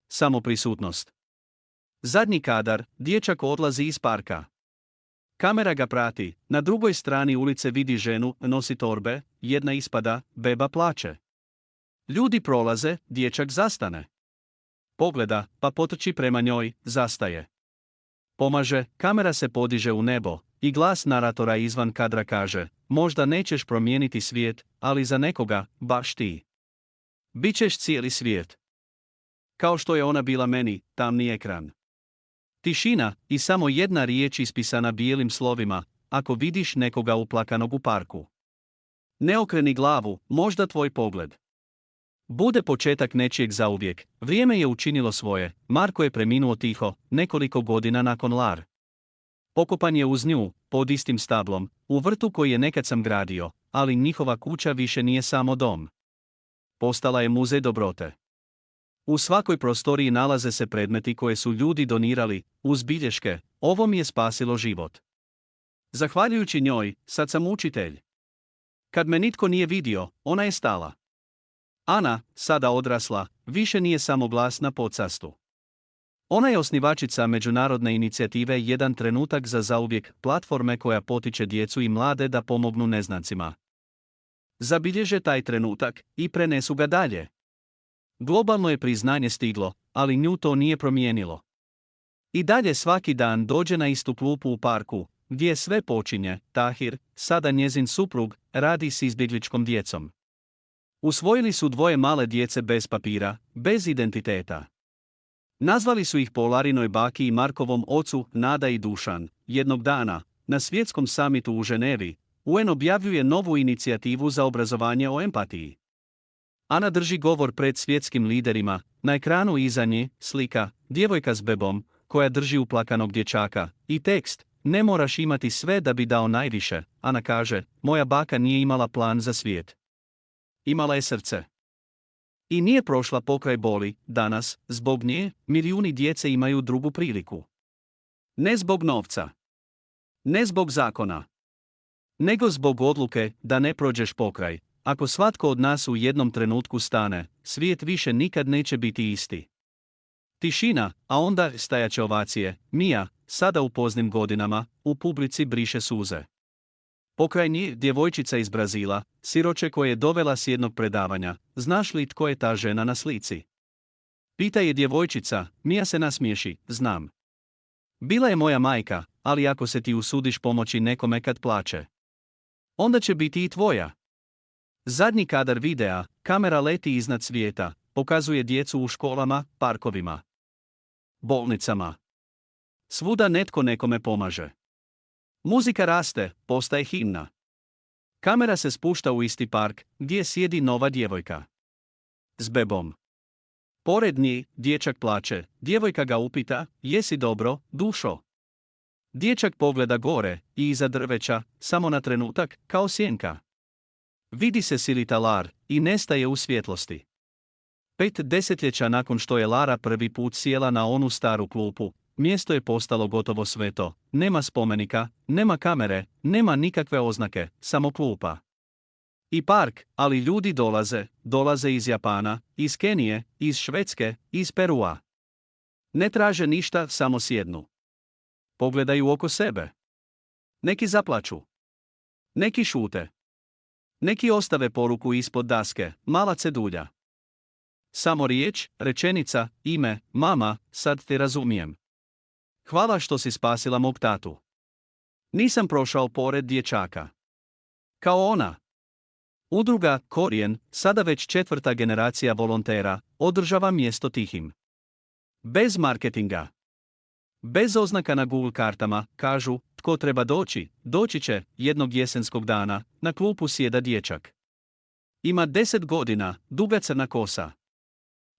Samo prisutnost. Zadnji kadar, dječak odlazi iz parka. Kamera ga prati, na drugoj strani ulice vidi ženu, nosi torbe, jedna ispada, beba plače. Ljudi prolaze, dječak zastane. Pogleda, pa potrči prema njoj, zastaje. Pomaže, kamera se podiže u nebo, i glas naratora izvan kadra kaže, možda nećeš promijeniti svijet, ali za nekoga, baš ti. Bićeš cijeli svijet. Kao što je ona bila meni, tamni ekran. Tišina i samo jedna riječ ispisana bijelim slovima, ako vidiš nekoga uplakanog u parku. Ne okreni glavu, možda tvoj pogled bude početak nečijeg zauvijek. Vrijeme je učinilo svoje, Marko je preminuo tiho, nekoliko godina nakon Lar. Pokopan je uz nju, pod istim stablom, u vrtu koji je nekad sam gradio, ali njihova kuća više nije samo dom. Postala je muzej dobrote. U svakoj prostoriji nalaze se predmeti koje su ljudi donirali, uz bilješke, ovo mi je spasilo život. Zahvaljujući njoj, sad sam učitelj. Kad me nitko nije vidio, ona je stala. Ana, sada odrasla, više nije samo glas na podcastu. Ona je osnivačica međunarodne inicijative Jedan trenutak za zauvijek, platforme koja potiče djecu i mlade da pomognu neznancima. Zabilježe taj trenutak i prenesu ga dalje. Globalno je priznanje stiglo, ali nju to nije promijenilo. I dalje svaki dan dođe na istu klupu u parku, gdje sve počinje. Tahir, sada njezin suprug, radi s izbjegličkom djecom. Usvojili su 2 male djece bez papira, bez identiteta. Nazvali su ih po Larinoj baki i Markovom ocu, Nada i Dušan. Jednog dana, na svjetskom samitu u Ženevi, UN objavljuje novu inicijativu za obrazovanje o empatiji. Ana drži govor pred svjetskim liderima, na ekranu iza nje, slika, djevojka s bebom, koja drži uplakanog dječaka, i tekst, ne moraš imati sve da bi dao najviše. Ana kaže, moja baka nije imala plan za svijet. Imala je srce. I nije prošla pokraj boli, danas, zbog nje, milijuni djece imaju drugu priliku. Ne zbog novca. Ne zbog zakona. Nego zbog odluke da ne prođeš pokraj. Ako svatko od nas u jednom trenutku stane, svijet više nikad neće biti isti. Tišina, a onda stajaće ovacije. Mija, sada u poznim godinama, u publici briše suze. Pokraj nje djevojčica iz Brazila, siroče koje je dovela s jednog predavanja. Znaš li tko je ta žena na slici? Pita je djevojčica, Mija se nasmiješi, znam. Bila je moja majka, ali ako se ti usudiš pomoći nekome kad plače, onda će biti i tvoja. Zadnji kadar videa, kamera leti iznad svijeta, pokazuje djecu u školama, parkovima, bolnicama. Svuda netko nekome pomaže. Muzika raste, postaje himna. Kamera se spušta u isti park, gdje sjedi nova djevojka. S bebom. Pored nje, dječak plače, djevojka ga upita, jesi dobro, dušo? Dječak pogleda gore, i iza drveća, samo na trenutak, kao sjenka. Vidi se silita Lar, i nestaje u svjetlosti. 5 desetljeća nakon što je Lara prvi put sjela na onu staru klupu, mjesto je postalo gotovo sveto, nema spomenika, nema kamere, nema nikakve oznake, samo klupa. I park, ali ljudi dolaze iz Japana, iz Kenije, iz Švedske, iz Perua. Ne traže ništa, samo sjednu. Pogledaju oko sebe. Neki zaplaču. Neki šute. Neki ostave poruku ispod daske, mala cedulja. Samo riječ, rečenica, ime, mama, sad te razumijem. Hvala što si spasila mog tatu. Nisam prošao pored dječaka. Kao ona. Udruga Korijen, sada već 4. generacija volontera, održava mjesto tihim. Bez marketinga. Bez oznaka na Google kartama, kažu, tko treba doći će, jednog jesenskog dana, na klupu sjeda dječak. Ima 10 godina, duga crna kosa.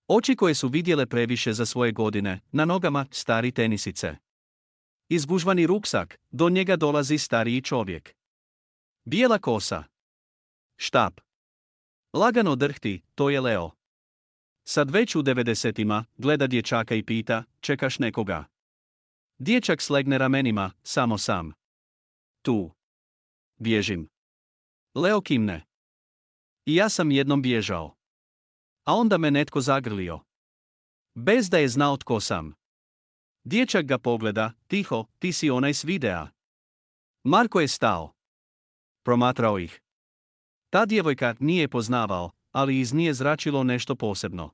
Oči koje su vidjele previše za svoje godine, na nogama stari tenisice. Izgužvani ruksak, do njega dolazi stariji čovjek. Bijela kosa. Štap. Lagano drhti, to je Leo. Sad već u 90-ima, gleda dječaka i pita, čekaš nekoga? Dječak slegne ramenima, samo sam. Tu. Bježim. Leo kimne. I ja sam jednom bježao. A onda me netko zagrlio. Bez da je znao tko sam. Dječak ga pogleda, tiho, ti si onaj s videa. Marko je stao. Promatrao ih. Ta djevojka nije poznavao, ali iz nje zračilo nešto posebno.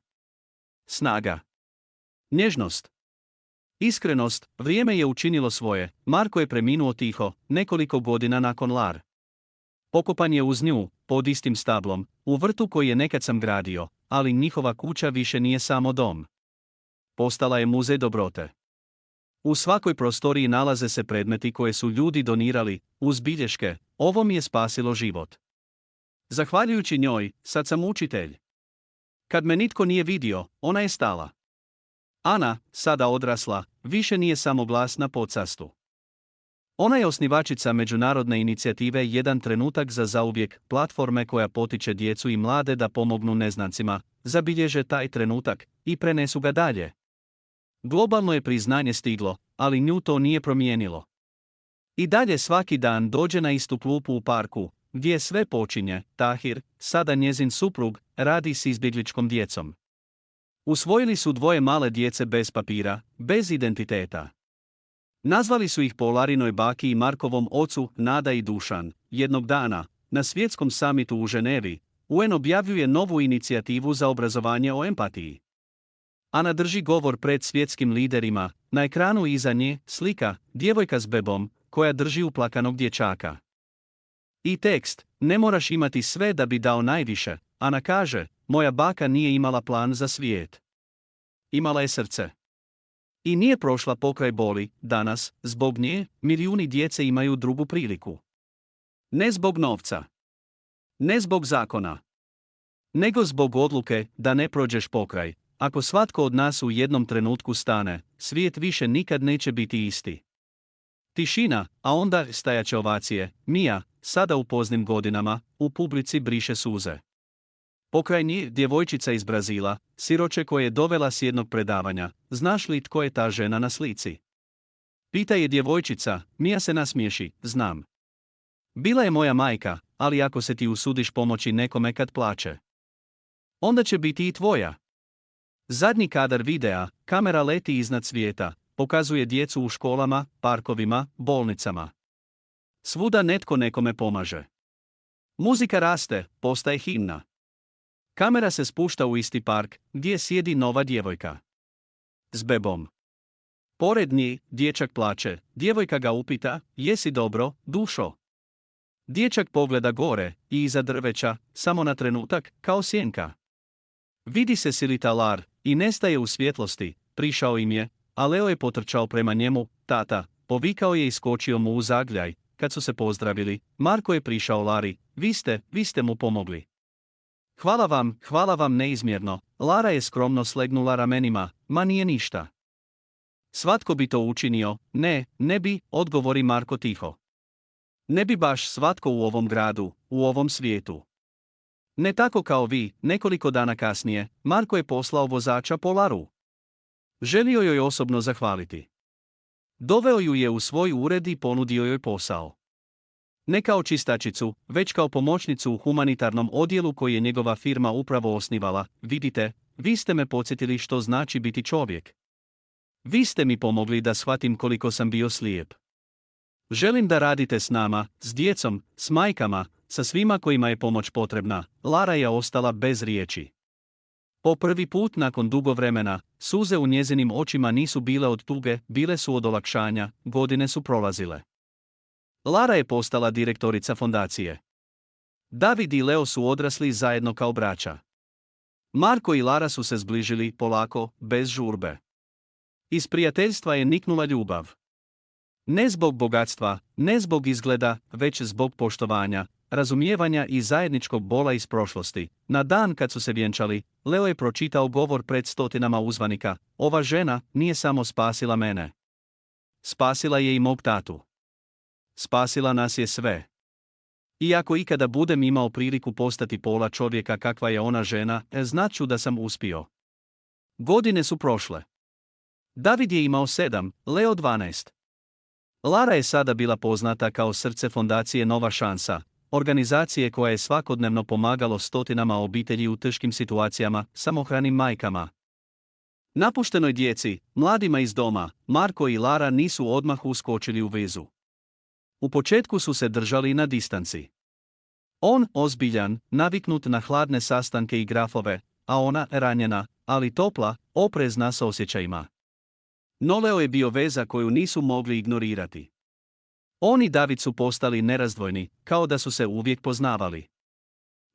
Snaga. Nježnost. Iskrenost, vrijeme je učinilo svoje, Marko je preminuo tiho, nekoliko godina nakon Lar. Pokopan je uz nju, pod istim stablom, u vrtu koji je nekad sam gradio, ali njihova kuća više nije samo dom. Postala je muzej dobrote. U svakoj prostoriji nalaze se predmeti koje su ljudi donirali, uz bilješke, ovo mi je spasilo život. Zahvaljujući njoj, sad sam učitelj. Kad me nitko nije vidio, ona je stala. Ana, sada odrasla, više nije samo glas na podcastu. Ona je osnivačica međunarodne inicijative Jedan trenutak za zauvijek, platforme koja potiče djecu i mlade da pomognu neznancima, zabilježe taj trenutak i prenesu ga dalje. Globalno je priznanje stiglo, ali nju to nije promijenilo. I dalje svaki dan dođe na istu klupu u parku, gdje sve počinje. Tahir, sada njezin suprug, radi s izbjegličkom djecom. Usvojili su 2 male djece bez papira, bez identiteta. Nazvali su ih po Larinoj baki i Markovom ocu, Nada i Dušan. Jednog dana, na svjetskom samitu u Ženevi, UN objavljuje novu inicijativu za obrazovanje o empatiji. Ana drži govor pred svjetskim liderima, na ekranu iza nje slika, djevojka s bebom, koja drži uplakanog dječaka. I tekst, ne moraš imati sve da bi dao najviše, Ana kaže, moja baka nije imala plan za svijet. Imala je srce. I nije prošla pokraj boli, danas, zbog nje, milijuni djece imaju drugu priliku. Ne zbog novca. Ne zbog zakona. Nego zbog odluke da ne prođeš pokraj. Ako svatko od nas u jednom trenutku stane, svijet više nikad neće biti isti. Tišina, a onda stajaće ovacije. Mija, sada u poznim godinama, u publici briše suze. Pokraj nje djevojčica iz Brazila, siroče koje je dovela s jednog predavanja. Znaš li tko je ta žena na slici? Pita je djevojčica, Mija se nasmiješi, znam. Bila je moja majka, ali ako se ti usudiš pomoći nekome kad plače, onda će biti i tvoja. Zadnji kadar videa, kamera leti iznad svijeta, pokazuje djecu u školama, parkovima, bolnicama. Svuda netko nekome pomaže. Muzika raste, postaje himna. Kamera se spušta u isti park, gdje sjedi nova djevojka. S bebom. Pored nje, dječak plače, djevojka ga upita, jesi dobro, dušo? Dječak pogleda gore, i iza drveća, samo na trenutak, kao sjenka. Vidi se silita Lar, i nestaje u svjetlosti, prišao im je, a Leo je potrčao prema njemu, tata, povikao je i skočio mu u zagrljaj. Kad su se pozdravili, Marko je prišao Lari, vi ste mu pomogli. Hvala vam neizmjerno. Lara je skromno slegnula ramenima, ma nije ništa. Svatko bi to učinio, ne bi, odgovori Marko tiho. Ne bi baš svatko u ovom gradu, u ovom svijetu. Ne tako kao vi. Nekoliko dana kasnije, Marko je poslao vozača po Laru. Želio joj osobno zahvaliti. Doveo ju je u svoj ured i ponudio joj posao. Ne kao čistačicu, već kao pomoćnicu u humanitarnom odjelu koji je njegova firma upravo osnivala. Vidite, vi ste me podsjetili što znači biti čovjek. Vi ste mi pomogli da shvatim koliko sam bio slijep. Želim da radite s nama, s djecom, s majkama, sa svima kojima je pomoć potrebna. Lara je ostala bez riječi. Po prvi put nakon dugo vremena, suze u njezinim očima nisu bile od tuge, bile su od olakšanja, godine su prolazile. Lara je postala direktorica fondacije. David i Leo su odrasli zajedno kao braća. Marko i Lara su se zbližili polako, bez žurbe. Iz prijateljstva je niknula ljubav. Ne zbog bogatstva, ne zbog izgleda, već zbog poštovanja, razumijevanja i zajedničkog bola iz prošlosti. Na dan kad su se vjenčali, Leo je pročitao govor pred stotinama uzvanika. Ova žena nije samo spasila mene. Spasila je i mog tatu. Spasila nas je sve. I ako ikada budem imao priliku postati pola čovjeka kakva je ona žena, znat ću da sam uspio. Godine su prošle. David je imao 7, Leo 12. Lara je sada bila poznata kao srce fondacije Nova šansa, organizacije koja je svakodnevno pomagalo stotinama obitelji u teškim situacijama, samohranim majkama. Napuštenoj djeci, mladima iz doma, Marko i Lara nisu odmah uskočili u vezu. U početku su se držali na distanci. On, ozbiljan, naviknut na hladne sastanke i grafove, a ona, ranjena, ali topla, oprezna s osjećajima. No Leo je bio veza koju nisu mogli ignorirati. On i David su postali nerazdvojni, kao da su se uvijek poznavali.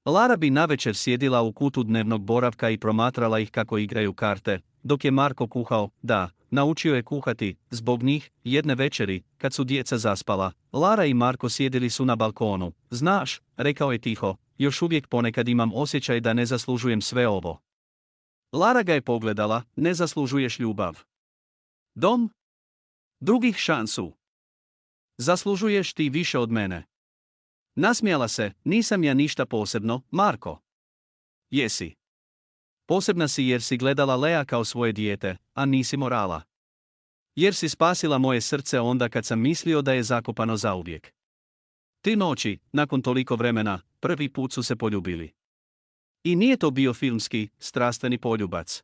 Lara bi navečer sjedila u kutu dnevnog boravka i promatrala ih kako igraju karte, dok je Marko kuhao. Da, naučio je kuhati. Zbog njih, jedne večeri, kad su djeca zaspala, Lara i Marko sjedili su na balkonu. Znaš, rekao je tiho, još uvijek ponekad imam osjećaj da ne zaslužujem sve ovo. Lara ga je pogledala, ne zaslužuješ ljubav. Dom? Drugih šansu. Zaslužuješ ti više od mene. Nasmijala se, nisam ja ništa posebno, Marko. Jesi. Posebna si jer si gledala Lea kao svoje dijete, a nisi morala. Jer si spasila moje srce onda kad sam mislio da je zakopano zauvijek. Ti noći, nakon toliko vremena, prvi put su se poljubili. I nije to bio filmski, strastveni poljubac.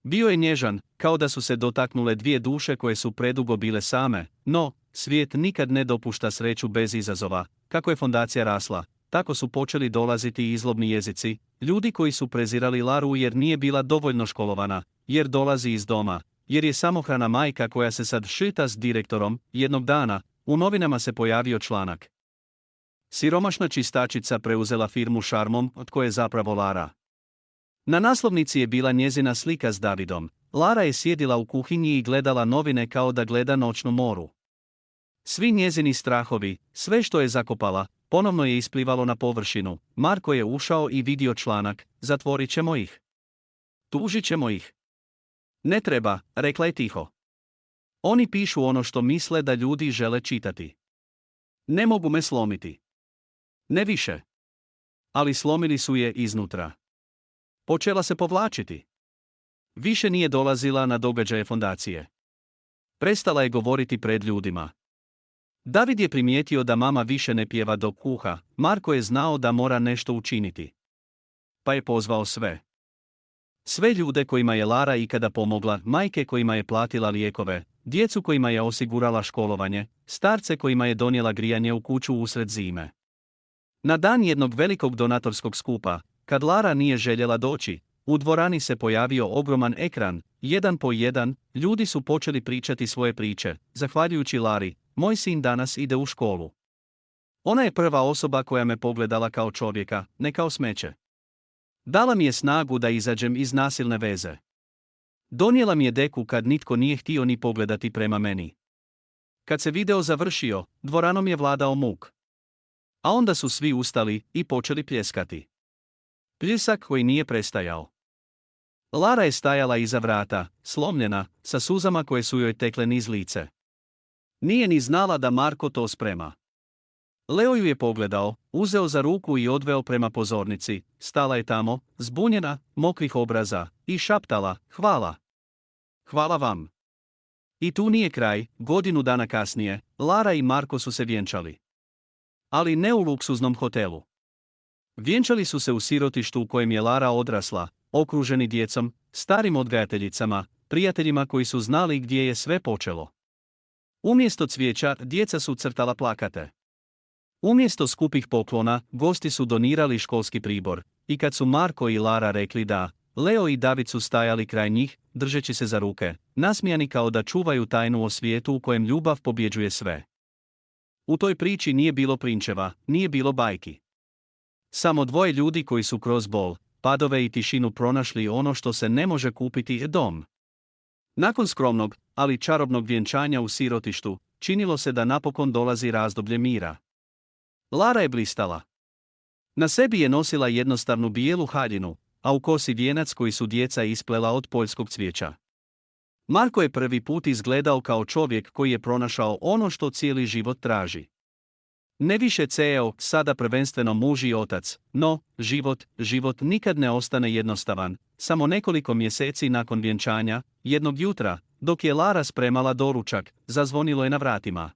Bio je nježan, kao da su se dotaknule dvije duše koje su predugo bile same, no, svijet nikad ne dopušta sreću bez izazova. Kako je fondacija rasla, tako su počeli dolaziti izlobni jezici, ljudi koji su prezirali Laru jer nije bila dovoljno školovana, jer dolazi iz doma, jer je samohrana majka koja se sad šita s direktorom. Jednog dana, u novinama se pojavio članak. Siromašna čistačica preuzela firmu šarmom, od koje je zapravo Lara. Na naslovnici je bila njezina slika s Davidom. Lara je sjedila u kuhinji i gledala novine kao da gleda noćnu moru. Svi njezini strahovi, sve što je zakopala, ponovno je isplivalo na površinu. Marko je ušao i vidio članak. Zatvorit ćemo ih. Tužit ćemo ih. Ne treba, rekla je tiho. Oni pišu ono što misle da ljudi žele čitati. Ne mogu me slomiti. Ne više. Ali slomili su je iznutra. Počela se povlačiti. Više nije dolazila na događaje fondacije. Prestala je govoriti pred ljudima. David je primijetio da mama više ne pjeva dok kuha. Marko je znao da mora nešto učiniti. Pa je pozvao sve. Sve ljude kojima je Lara ikada pomogla, majke kojima je platila lijekove, djecu kojima je osigurala školovanje, starce kojima je donijela grijanje u kuću usred zime. Na dan jednog velikog donatorskog skupa, kad Lara nije željela doći, u dvorani se pojavio ogroman ekran. Jedan po jedan, ljudi su počeli pričati svoje priče. Zahvaljujući Lari, moj sin danas ide u školu. Ona je prva osoba koja me pogledala kao čovjeka, ne kao smeće. Dala mi je snagu da izađem iz nasilne veze. Donijela mi je deku kad nitko nije htio ni pogledati prema meni. Kad se video završio, dvoranom je vladao muk. A onda su svi ustali i počeli pljeskati. Pljesak koji nije prestajao. Lara je stajala iza vrata, slomljena, sa suzama koje su joj tekle niz lice. Nije ni znala da Marko to sprema. Leo ju je pogledao, uzeo za ruku i odveo prema pozornici, stala je tamo, zbunjena, mokrih obraza, i šaptala, hvala. Hvala vam. I tu nije kraj, godinu dana kasnije, Lara i Marko su se vjenčali. Ali ne u luksuznom hotelu. Vjenčali su se u sirotištu u kojem je Lara odrasla, okruženi djecom, starim odgajateljicama, prijateljima koji su znali gdje je sve počelo. Umjesto cvijeća, djeca su crtala plakate. Umjesto skupih poklona, gosti su donirali školski pribor, i kad su Marko i Lara rekli da, Leo i David su stajali kraj njih, držeći se za ruke, nasmijani kao da čuvaju tajnu o svijetu u kojem ljubav pobjeđuje sve. U toj priči nije bilo prinčeva, nije bilo bajki. Samo dvoje ljudi koji su kroz bol, padove i tišinu pronašli ono što se ne može kupiti, dom. Nakon skromnog, ali čarobnog vjenčanja u sirotištu, činilo se da napokon dolazi razdoblje mira. Lara je blistala. Na sebi je nosila jednostavnu bijelu haljinu, a u kosi vijenac koji su djeca isplela od poljskog cvijeća. Marko je prvi put izgledao kao čovjek koji je pronašao ono što cijeli život traži. Ne više CEO, sada prvenstveno muž i otac, no, život nikad ne ostane jednostavan. Samo nekoliko mjeseci nakon vjenčanja, jednog jutra, dok je Lara spremala doručak, zazvonilo je na vratima.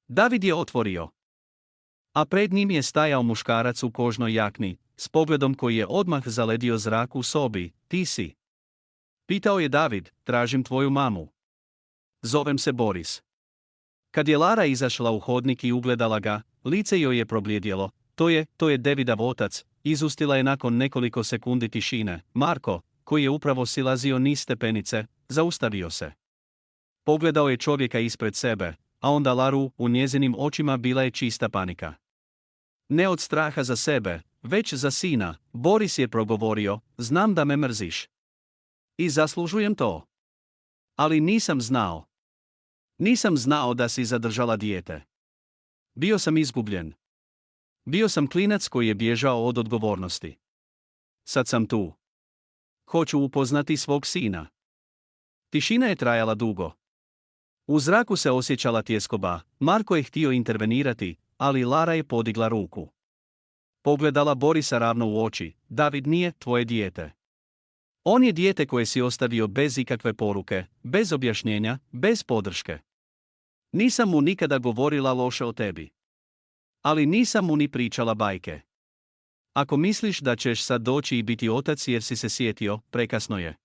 David je otvorio. A pred njim je stajao muškarac u kožnoj jakni, s pogledom koji je odmah zaledio zrak u sobi. Ti si? Pitao je David, tražim tvoju mamu. Zovem se Boris. Kad je Lara izašla u hodnik i ugledala ga, lice joj je probljedjelo. To je Davidov otac, izustila je nakon nekoliko sekundi tišine. Marko, koji je upravo silazio niz stepenice, zaustavio se. Pogledao je čovjeka ispred sebe, a onda Laru, u njezinim očima bila je čista panika. Ne od straha za sebe, već za sina, Boris je progovorio, znam da me mrziš. I zaslužujem to. Ali nisam znao. Nisam znao da si zadržala dijete. Bio sam izgubljen. Bio sam klinac koji je bježao od odgovornosti. Sad sam tu. Hoću upoznati svog sina. Tišina je trajala dugo. U zraku se osjećala tjeskoba, Marko je htio intervenirati, ali Lara je podigla ruku. Pogledala Borisa ravno u oči, David nije tvoje dijete. On je dijete koje si ostavio bez ikakve poruke, bez objašnjenja, bez podrške. Nisam mu nikada govorila loše o tebi. Ali nisam mu ni pričala bajke. Ako misliš da ćeš sad doći i biti otac jer si se sjetio, prekasno je.